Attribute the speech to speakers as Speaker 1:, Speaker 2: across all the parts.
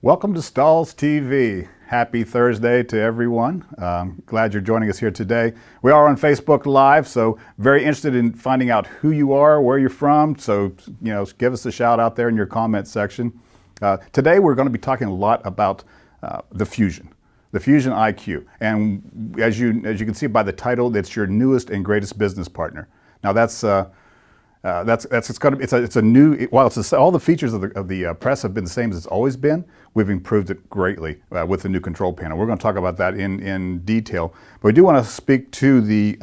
Speaker 1: Welcome to Stahls TV. Happy Thursday to everyone. Glad you're joining us here today. We are on Facebook Live, so very interested in finding out who you are, where you're from. So, give us a shout out there in your comment section. Today we're going to be talking a lot about the Fusion IQ. And as you can see by the title, it's your newest and greatest business partner. Now it's a new, while all the features of the press have been the same as it's always been, we've improved it greatly with the new control panel. We're going to talk about that in detail, but we do want to speak to the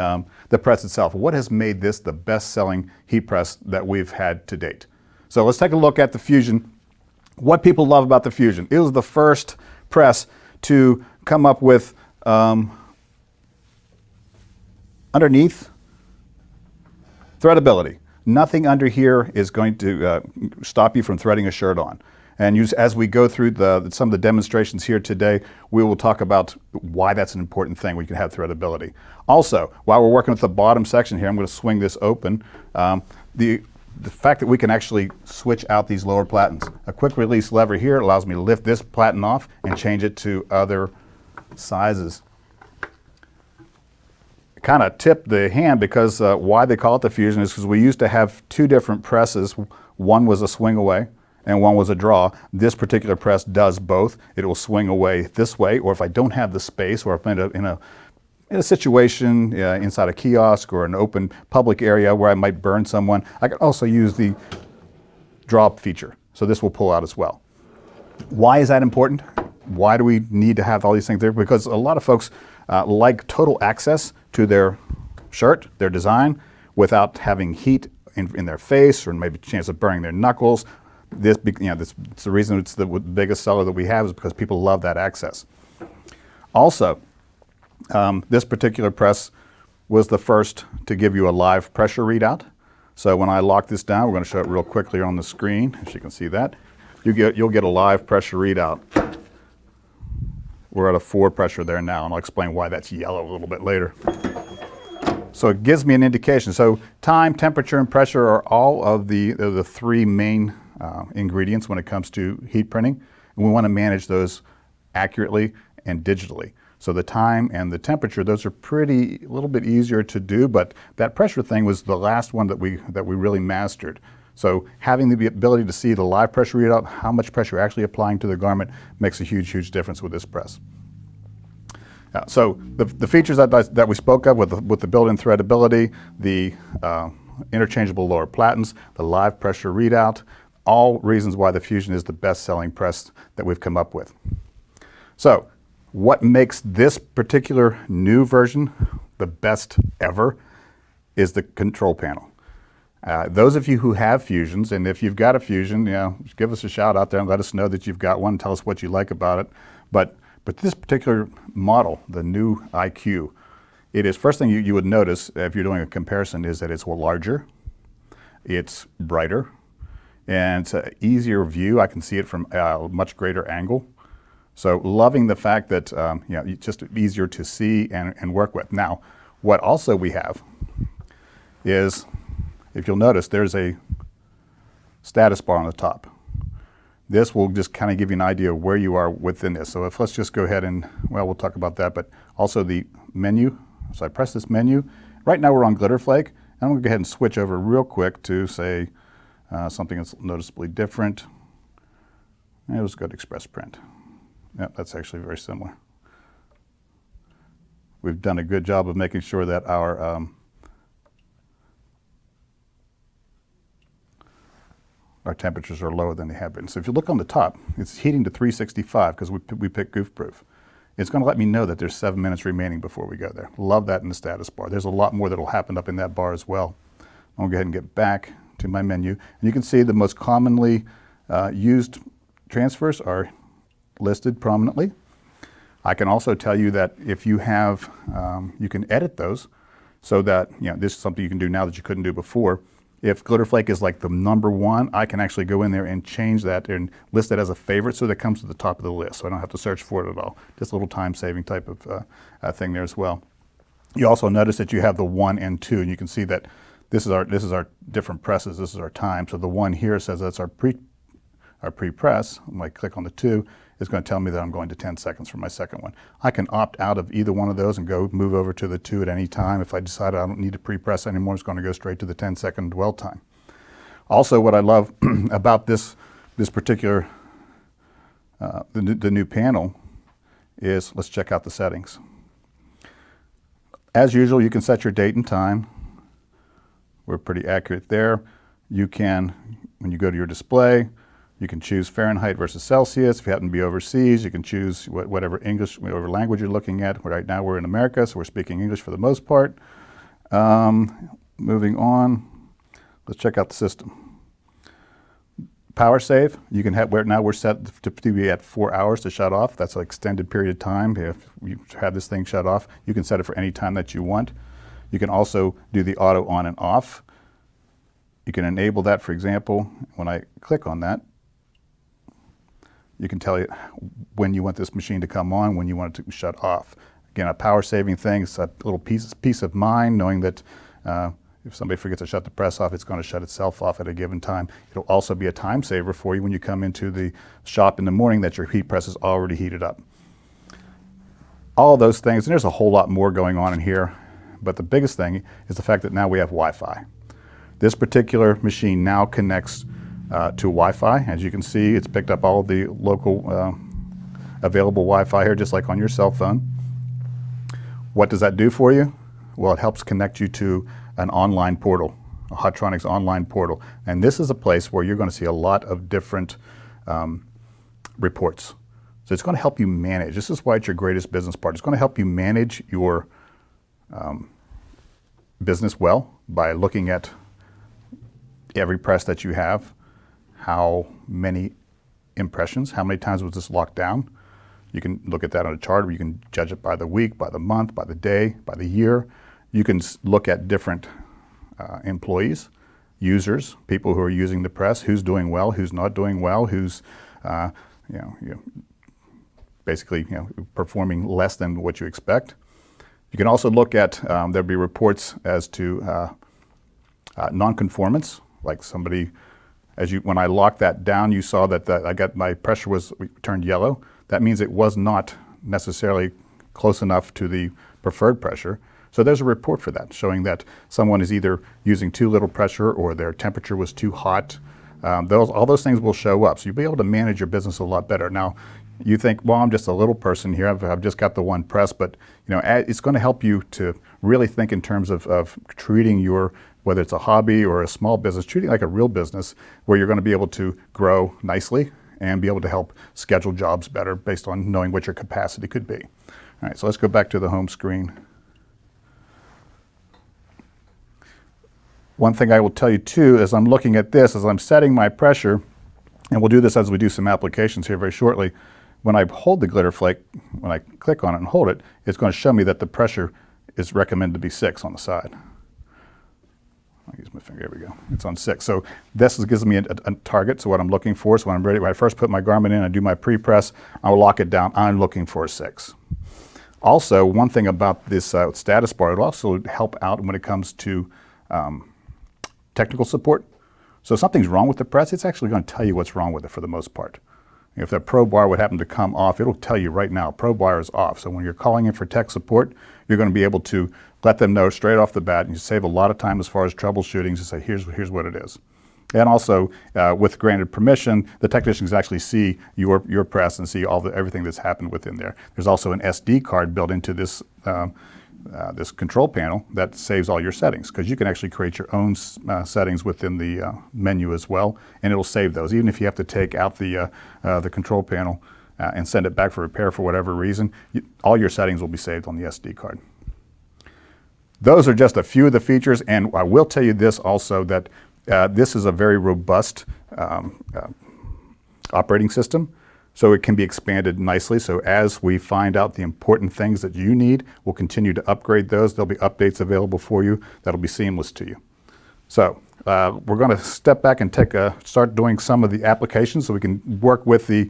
Speaker 1: press itself. What has made this the best-selling heat press that we've had to date? So let's take a look at the Fusion. What people love about the Fusion. It was the first press to come up with underneath threadability. Nothing under here is going to stop you from threading a shirt on. And as we go through some of the demonstrations here today, we will talk about why that's an important thing. We can have threadability. Also, while we're working with the bottom section here, I'm going to swing this open. The fact that we can actually switch out these lower platens. A quick release lever here allows me to lift this platen off and change it to other sizes. Kind of tip the hand because why they call it the Fusion is because we used to have two different presses. One was a swing away and one was a draw. This particular press does both. It will swing away this way, or if I don't have the space, or if I'm in a situation inside a kiosk or an open public area where I might burn someone, I can also use the drop feature. So this will pull out as well. Why is that important? Why do we need to have all these things there? Because a lot of folks like total access to their shirt, their design, without having heat in their face or maybe a chance of burning their knuckles. It's the reason it's the biggest seller that we have is because people love that access. Also, this particular press was the first to give you a live pressure readout. So when I lock this down, we're going to show it real quickly on the screen, as you can see that. You'll get a live pressure readout. We're at a 4 pressure there now, and I'll explain why that's yellow a little bit later. So it gives me an indication. So time, temperature, and pressure are all of the 3 main ingredients when it comes to heat printing, and we want to manage those accurately and digitally. So the time and the temperature, those are a little bit easier to do, but that pressure thing was the last one that we really mastered. So having the ability to see the live pressure readout, how much pressure you're actually applying to the garment, makes a huge, huge difference with this press. So the features that we spoke of with the built-in threadability, the interchangeable lower platens, the live pressure readout, all reasons why the Fusion is the best-selling press that we've come up with. So what makes this particular new version the best ever is the control panel. Those of you who have Fusions, and if you've got a Fusion, give us a shout out there and let us know that you've got one. Tell us what you like about it. But this particular model, the new IQ, it is, first thing you would notice if you're doing a comparison is that it's larger, it's brighter, and it's an easier view. I can see it from a much greater angle. So loving the fact that it's just easier to see and work with. Now, what also we have is, if you'll notice, there's a status bar on the top. This will just kind of give you an idea of where you are within this. So let's just go ahead and, we'll talk about that, but also the menu. So I press this menu. Right now we're on Glitter Flake, and I'm going to go ahead and switch over real quick to, say, something that's noticeably different. Let's go to Express Print. Yep, that's actually very similar. We've done a good job of making sure that our temperatures are lower than they have been. So if you look on the top, it's heating to 365 because we picked goof proof. It's going to let me know that there's 7 minutes remaining before we go there. Love that in the status bar. There's a lot more that will happen up in that bar as well. I'll go ahead and get back to my menu. And you can see the most commonly used transfers are listed prominently. I can also tell you that if you have, you can edit those so that, this is something you can do now that you couldn't do before. If Glitter Flake is like the #1, I can actually go in there and change that and list it as a favorite so that it comes to the top of the list. So I don't have to search for it at all. Just a little time-saving type of thing there as well. You also notice that you have the 1 and 2, and you can see that this is our different presses. This is our time. So the 1 here says that's our pre-press. I might click on the 2, it's going to tell me that I'm going to 10 seconds for my second one. I can opt out of either one of those and move over to the 2 at any time. If I decide I don't need to pre-press anymore, it's going to go straight to the 10-second dwell time. Also, what I love about this particular, the new panel is, let's check out the settings. As usual, you can set your date and time. We're pretty accurate there. You can, when you go to your display, you can choose Fahrenheit versus Celsius. If you happen to be overseas, you can choose whatever English, whatever language you're looking at. Right now we're in America, so we're speaking English for the most part. Moving on, let's check out the system. Power save, you can have, now we're set to be at 4 hours to shut off. That's an extended period of time. If you have this thing shut off, you can set it for any time that you want. You can also do the auto on and off. You can enable that, for example, when I click on that, you can tell it when you want this machine to come on, when you want it to shut off. Again, a power saving thing, it's a little peace of mind knowing that if somebody forgets to shut the press off, it's going to shut itself off at a given time. It'll also be a time saver for you when you come into the shop in the morning that your heat press is already heated up. All of those things, and there's a whole lot more going on in here, but the biggest thing is the fact that now we have Wi-Fi. This particular machine now connects to Wi-Fi. As you can see, it's picked up all of the local available Wi-Fi here, just like on your cell phone. What does that do for you? Well, it helps connect you to an online portal, a Hotronix online portal. And this is a place where you're going to see a lot of different reports. So it's going to help you manage. This is why it's your greatest business part. It's going to help you manage your business well by looking at every press that you have, how many impressions, how many times was this locked down. You can look at that on a chart, or you can judge it by the week, by the month, by the day, by the year. You can look at different employees, users, people who are using the press, who's doing well, who's not doing well, who's basically performing less than what you expect. You can also look at, there'll be reports as to non-conformance, like somebody, when I locked that down, you saw that my pressure was turned yellow. That means it was not necessarily close enough to the preferred pressure. So there's a report for that, showing that someone is either using too little pressure or their temperature was too hot. All those things will show up. So you'll be able to manage your business a lot better. Now, you think, well, I'm just a little person here. I've just got the one press, but it's going to help you to really think in terms of treating your, whether it's a hobby or a small business, treating it like a real business where you're going to be able to grow nicely and be able to help schedule jobs better based on knowing what your capacity could be. All right, so let's go back to the home screen. One thing I will tell you too, as I'm looking at this, as I'm setting my pressure, and we'll do this as we do some applications here very shortly, when I hold the glitter flake, when I click on it and hold it, it's going to show me that the pressure is recommended to be 6 on the side. I'll use my finger, here we go. It's on 6. So this gives me a target, so what I'm looking for. So when I'm ready, when I first put my garment in, I do my pre-press, I'll lock it down, I'm looking for a 6. Also, one thing about this status bar, it'll also help out when it comes to technical support. So if something's wrong with the press, it's actually going to tell you what's wrong with it for the most part. If that pro bar would happen to come off, it'll tell you right now, pro bar is off. So when you're calling in for tech support, you're going to be able to let them know straight off the bat, and you save a lot of time as far as troubleshooting to say, here's what it is. And also, with granted permission, the technicians actually see your press and see everything that's happened within there. There's also an SD card built into this this control panel that saves all your settings, because you can actually create your own settings within the menu as well, and it'll save those. Even if you have to take out the control panel and send it back for repair for whatever reason, all your settings will be saved on the SD card. Those are just a few of the features, and I will tell you this also, that this is a very robust operating system. So it can be expanded nicely. So as we find out the important things that you need, we'll continue to upgrade those. There'll be updates available for you that'll be seamless to you. So we're going to step back and start doing some of the applications so we can work with the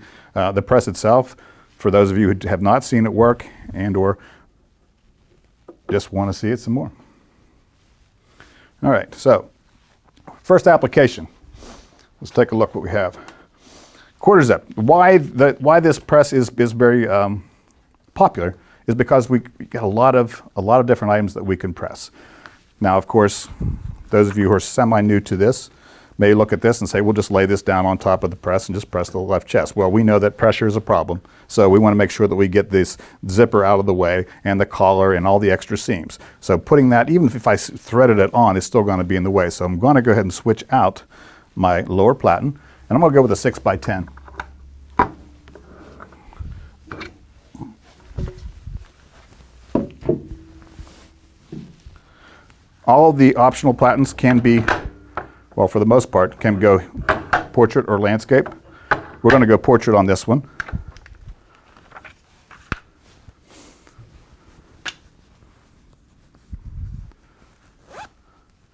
Speaker 1: press itself. For those of you who have not seen it work and or just want to see it some more. All right, so first application. Let's take a look what we have. quarter zip. Why this press is very popular is because we got a lot of different items that we can press. Now, of course, those of you who are semi-new to this may look at this and say, we'll just lay this down on top of the press and just press the left chest. Well, we know that pressure is a problem, so we want to make sure that we get this zipper out of the way and the collar and all the extra seams. So putting that, even if I threaded it on, it's still going to be in the way. So I'm going to go ahead and switch out my lower platen, and I'm going to go with a 6x10. All of the optional platens can be, well, for the most part, can go portrait or landscape. We're going to go portrait on this one. I'm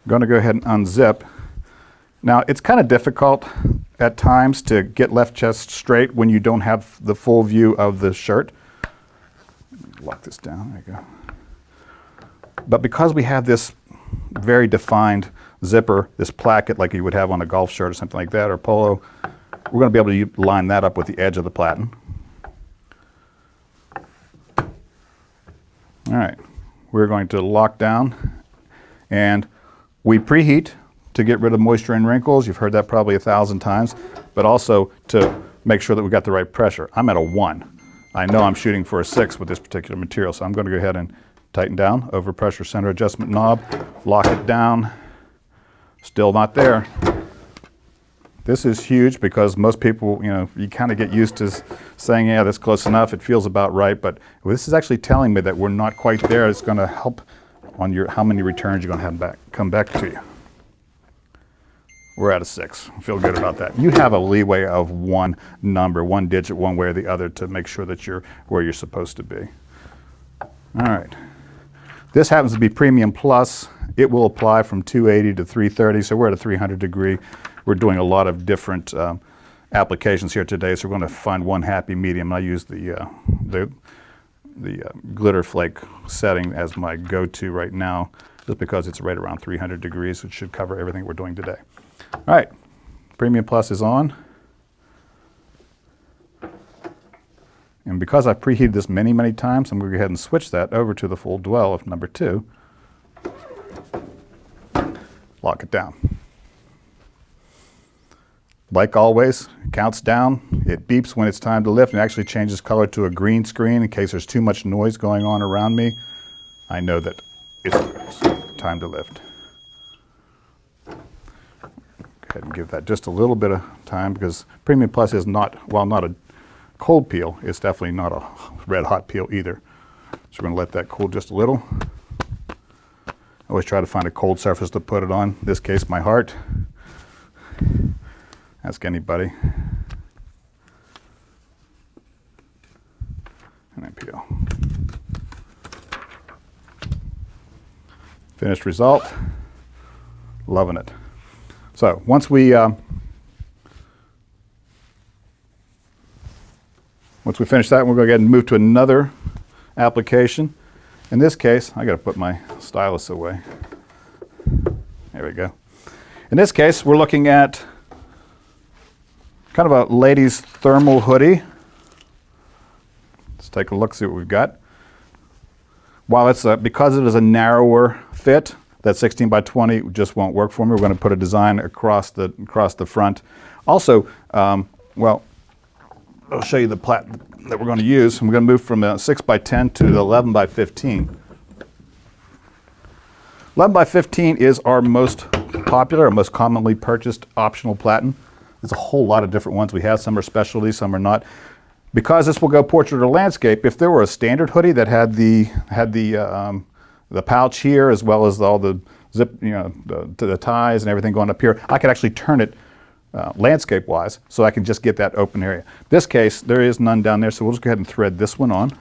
Speaker 1: going to go ahead and unzip. Now, it's kind of difficult at times to get left chest straight when you don't have the full view of the shirt. Lock this down, there you go. But because we have this very defined zipper, this placket like you would have on a golf shirt or something like that, or polo, we're going to be able to line that up with the edge of the platen. All right, we're going to lock down, and we preheat to get rid of moisture and wrinkles. You've heard that probably 1,000 times, but also to make sure that we got the right pressure. I'm at a 1. I know I'm shooting for a 6 with this particular material, so I'm going to go ahead and tighten down, over pressure center adjustment knob, lock it down. Still not there. This is huge because most people, you kind of get used to saying, yeah, that's close enough, it feels about right, but this is actually telling me that we're not quite there. It's going to help on how many returns you're going to have come back to you. We're at a 6. Feel good about that. You have a leeway of one number, one digit, one way or the other to make sure that you're where you're supposed to be. All right. This happens to be Premium Plus. It will apply from 280 to 330, so we're at a 300 degree. We're doing a lot of different applications here today, so we're going to find one happy medium. I use the glitter flake setting as my go-to right now, just because it's right around 300 degrees, which should cover everything we're doing today. All right, Premium Plus is on. And because I've preheated this many, many times, I'm going to go ahead and switch that over to the full dwell of number 2. Lock it down. Like always, it counts down. It beeps when it's time to lift, and it actually changes color to a green screen in case there's too much noise going on around me. I know that it's time to lift. Go ahead and give that just a little bit of time, because Premium Plus is not, while not a cold peel, it's definitely not a red hot peel either. So we're going to let that cool just a little. I always try to find a cold surface to put it on. In this case, my heart. Ask anybody. And then peel. Finished result. Loving it. So once we finish that, we'll go ahead and move to another application. In this case, I got to put my stylus away. There we go. In this case, we're looking at kind of a ladies' thermal hoodie. Let's take a look, see what we've got. While it's because it is a narrower fit, that 16 by 20 just won't work for me. We're going to put a design across the front. Also, well, I'll show you the plat that we're going to use. We're going to move from a 6 by 10 to the 11 by 15. 11 by 15 is our most popular, our most commonly purchased optional platen. There's a whole lot of different ones we have. Some are specialties, some are not. Because this will go portrait or landscape, if there were a standard hoodie that had the pouch here, as well as all the zip, the ties and everything going up here, I could actually turn it landscape-wise, so I can just get that open area. This case, there is none down there, so we'll just go ahead and thread this one on.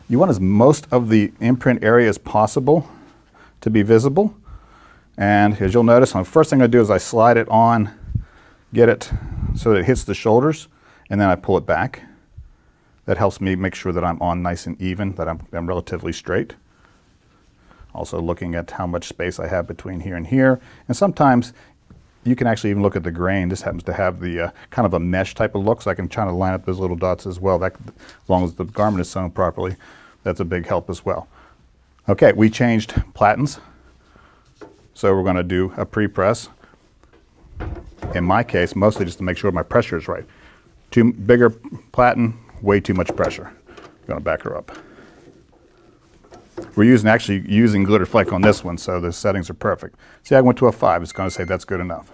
Speaker 1: You want as most of the imprint area as possible to be visible. And as you'll notice, the first thing I do is I slide it on, get it so that it hits the shoulders, and then I pull it back. That helps me make sure that I'm on nice and even, that I'm relatively straight. Also looking at how much space I have between here and here. And sometimes you can actually even look at the grain. This happens to have the kind of a mesh type of look, so I can try to line up those little dots as well. That, as long as the garment is sewn properly, that's a big help as well. Okay, we changed platens, so we're going to do a pre-press. In my case, mostly just to make sure my pressure is right. Too bigger platen, way too much pressure. I'm going to back her up. We're actually using glitter flake on this one, so the settings are perfect. See, I went to a 5. It's going to say that's good enough.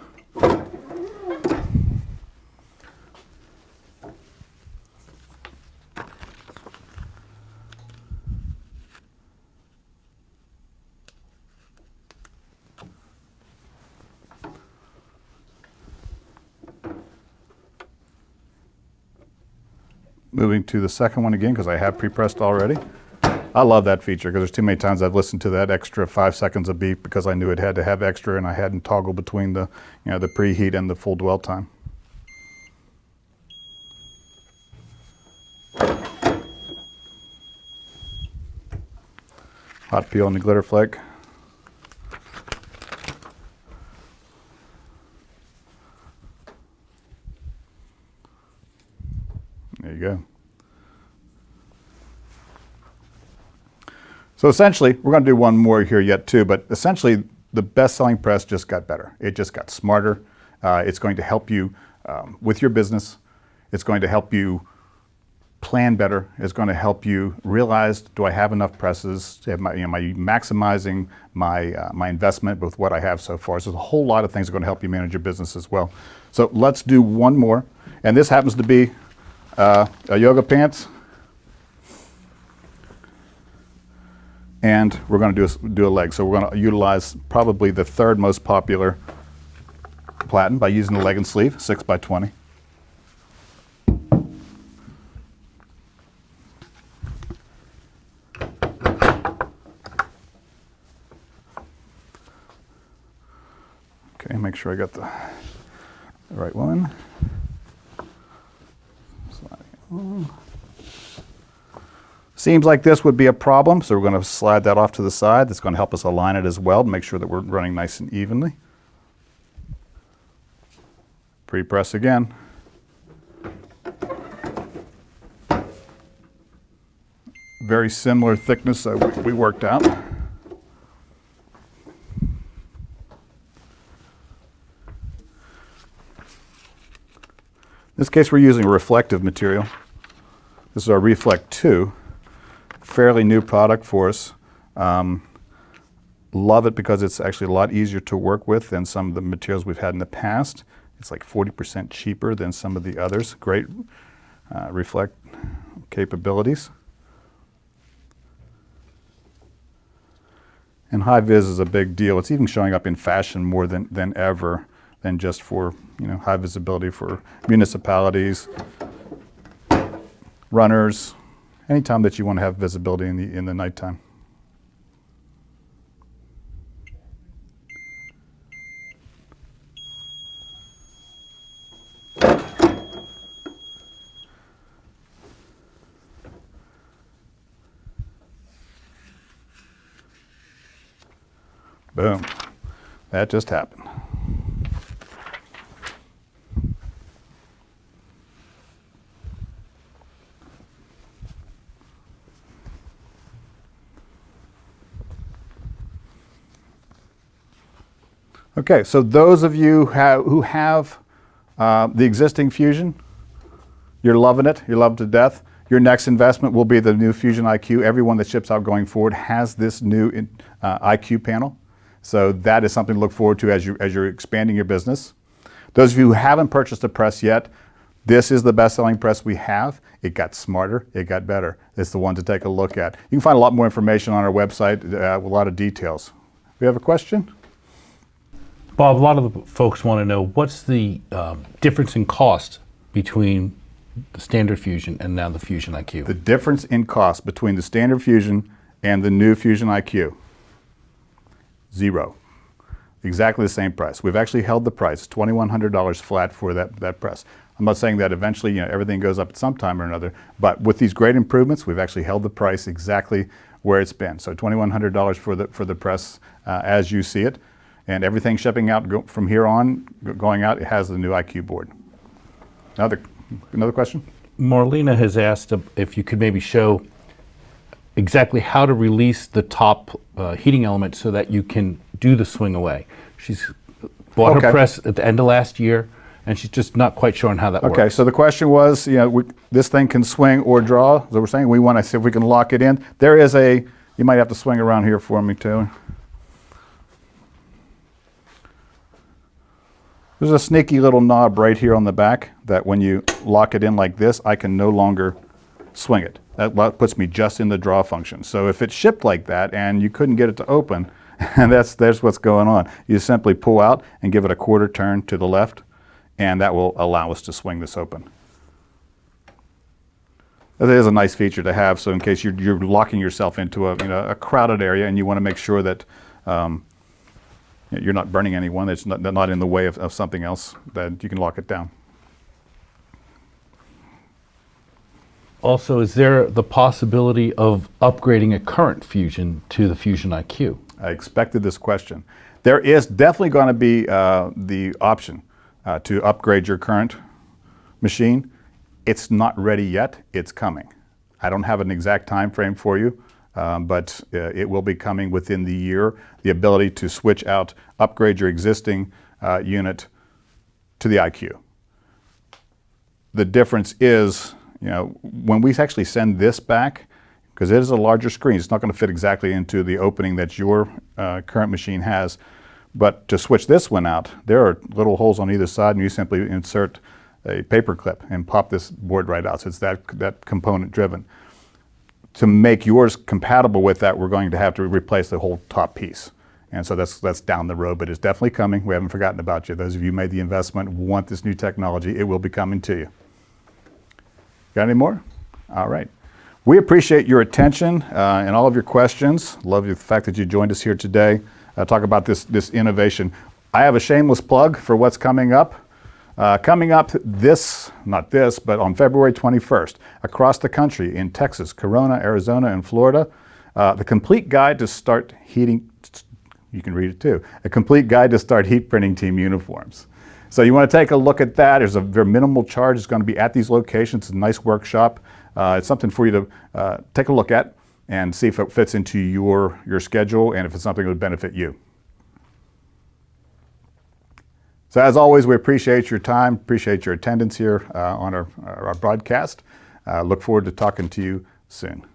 Speaker 1: Moving to the second one again, because I have pre-pressed already. I love that feature because there's too many times I've listened to that extra 5 seconds of beep because I knew it had to have extra and I hadn't toggled between the, the preheat and the full dwell time. Hot peel on the glitter flake. There you go. So essentially, we're going to do one more here yet too, but essentially the best-selling press just got better. It just got smarter. It's going to help you with your business. It's going to help you plan better. It's going to help you realize, do I have enough presses? Am I maximizing my investment with what I have so far? So there's a whole lot of things that are going to help you manage your business as well. So let's do one more. And this happens to be a yoga pants. And we're going to do a leg. So we're going to utilize probably the third most popular platen by using the leg and sleeve, 6x20. Okay, make sure I got the right one. Sliding on. Seems like this would be a problem, so we're going to slide that off to the side. That's going to help us align it as well to make sure that we're running nice and evenly. Pre-press again. Very similar thickness that we worked out. In this case, we're using a reflective material. This is our Reflect 2. Fairly new product for us. Love it because it's actually a lot easier to work with than some of the materials we've had in the past. It's like 40% cheaper than some of the others. Great reflect capabilities. And high vis is a big deal. It's even showing up in fashion more than ever, than just for high visibility for municipalities, runners, anytime that you want to have visibility in the nighttime. Boom. That just happened. Okay, so those of you who have the existing Fusion, you're loving it, you love it to death. Your next investment will be the new Fusion IQ. Everyone that ships out going forward has this new IQ panel. So that is something to look forward to as you're expanding your business. Those of you who haven't purchased a press yet, this is the best-selling press we have. It got smarter, it got better. It's the one to take a look at. You can find a lot more information on our website with a lot of details. We have a question?
Speaker 2: Bob, a lot of the folks want to know what's the difference in cost between the standard Fusion and now the Fusion IQ?
Speaker 1: The difference in cost between the standard Fusion and the new Fusion IQ? Zero. Exactly the same price. We've actually held the price, $2,100 flat for that press. I'm not saying that eventually everything goes up at some time or another, but with these great improvements, we've actually held the price exactly where it's been. So $2,100 for the press as you see it. And everything shipping out from here on, going out, it has the new IQ board. Another question?
Speaker 2: Marlena has asked if you could maybe show exactly how to release the top heating element so that you can do the swing away. She's bought her press at the end of last year, and she's just not quite sure on how that works.
Speaker 1: Okay, so the question was, this thing can swing or draw. So we're saying we want to see if we can lock it in. There is you might have to swing around here for me, Taylor. There's a sneaky little knob right here on the back that when you lock it in like this, I can no longer swing it. That puts me just in the draw function. So if it's shipped like that and you couldn't get it to open, and there's what's going on. You simply pull out and give it a quarter turn to the left, and that will allow us to swing this open. It is a nice feature to have, so in case you're locking yourself into a crowded area and you want to make sure that you're not burning anyone, that's not in the way of something else, that you can lock it down.
Speaker 2: Also, is there the possibility of upgrading a current Fusion to the Fusion IQ?
Speaker 1: I expected this question. There is definitely going to be the option to upgrade your current machine. It's not ready yet. It's coming. I don't have an exact time frame for you, but it will be coming within the year. The ability to switch out, upgrade your existing unit to the IQ. The difference is, when we actually send this back, because it is a larger screen, it's not going to fit exactly into the opening that your current machine has. But to switch this one out, there are little holes on either side, and you simply insert a paper clip and pop this board right out. So it's that component driven. To make yours compatible with that, we're going to have to replace the whole top piece. And so that's down the road, but it's definitely coming. We haven't forgotten about you. Those of you who made the investment, want this new technology, it will be coming to you. Got any more? All right. We appreciate your attention and all of your questions. Love the fact that you joined us here today. Talk about this innovation. I have a shameless plug for what's coming up. Coming up not this, but on February 21st, across the country in Texas, Corona, Arizona, and Florida, the complete guide to start heating, you can read it too, a complete guide to start heat printing team uniforms. So you want to take a look at that. There's a very minimal charge. It's going to be at these locations. It's a nice workshop. It's something for you to take a look at and see if it fits into your schedule and if it's something that would benefit you. So as always, we appreciate your time, appreciate your attendance here on our broadcast. Look forward to talking to you soon.